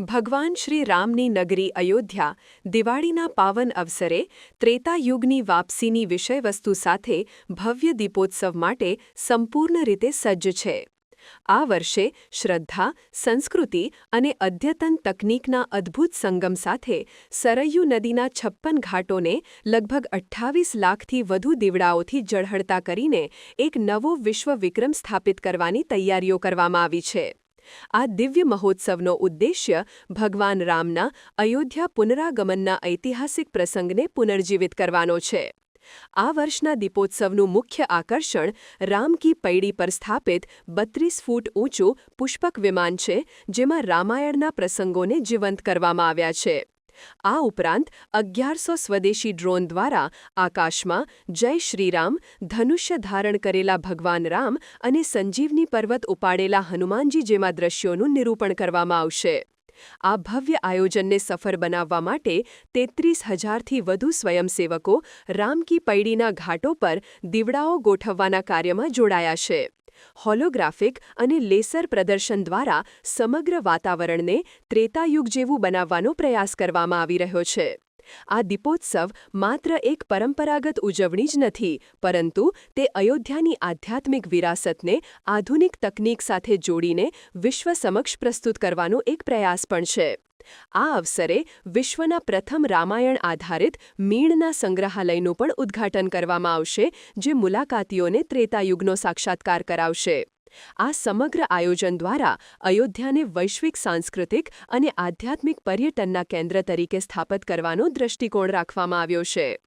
ભગવાન શ્રી રામની નગરી અયોધ્યા દિવાળીના પાવન અવસરે ત્રેતાયુગની વાપસીની વિષયવસ્તુ સાથે ભવ્ય દીપોત્સવ માટે સંપૂર્ણ રીતે સજ્જ છે. આ વર્ષે શ્રદ્ધા, સંસ્કૃતિ અને અદ્યતન તકનીકના અદ્ભુત સંગમ સાથે સરયૂ નદીના 56 ઘાટોને લગભગ 28 લાખથી વધુ દીવડાઓથી ઝળહળતા કરીને એક નવો વિશ્વ વિક્રમ સ્થાપિત કરવાની તૈયારીઓ કરવામાં આવી છે. આ દિવ્ય મહોત્સવનો ઉદ્દેશ્ય ભગવાન રામના અયોધ્યા પુનરાગમનના ઐતિહાસિક પ્રસંગને પુનર્જીવિત કરવાનો છે. આ વર્ષના દીપોત્સવનું મુખ્ય આકર્ષણ રામ કી પૈડી પર સ્થાપિત 32 ફૂટ ઊંચું પુષ્પક વિમાન છે, જેમાં રામાયણના પ્રસંગોને જીવંત કરવામાં આવ્યા છે. આ ઉપરાંત 1100 સ્વદેશી ડ્રોન દ્વારા આકાશમાં જય શ્રીરામ, ધનુષ્ય ધારણ કરેલા ભગવાન રામ અને સંજીવની પર્વત ઉપાડેલા હનુમાનજી જેવા દ્રશ્યોનું નિરૂપણ કરવામાં આવશે. આ ભવ્ય આયોજનને સફળ બનાવવા માટે 33,000થી વધુ સ્વયંસેવકો રામ કી પૈડીના ઘાટો પર દીવડાઓ ગોઠવવાના કાર્યમાં જોડાયા છે. હોલોગ્રાફિક અને લેસર પ્રદર્શન દ્વારા સમગ્ર વાતાવરણને ત્રેતાયુગ જેવું બનાવવાનો પ્રયાસ કરવામાં આવી રહ્યો છે. આ દીપોત્સવ માત્ર એક પરંપરાગત ઉજવણી જ નથી, પરંતુ તે અયોધ્યાની આધ્યાત્મિક વિરાસતને આધુનિક તકનીક સાથે જોડીને વિશ્વ સમક્ષ પ્રસ્તુત કરવાનો એક પ્રયાસ પણ છે. આ અવસરે વિશ્વના પ્રથમ રામાયણ આધારિત મીણના સંગ્રહાલયનું પણ ઉદ્ઘાટન કરવામાં આવશે, જે મુલાકાતીઓને ત્રેતાયુગનો સાક્ષાત્કાર કરાવશે. આ સમગ્ર આયોજન દ્વારા અયોધ્યાને વૈશ્વિક સાંસ્કૃતિક અને આધ્યાત્મિક પર્યટનના કેન્દ્ર તરીકે સ્થાપિત કરવાનો દૃષ્ટિકોણ રાખવામાં આવ્યો છે.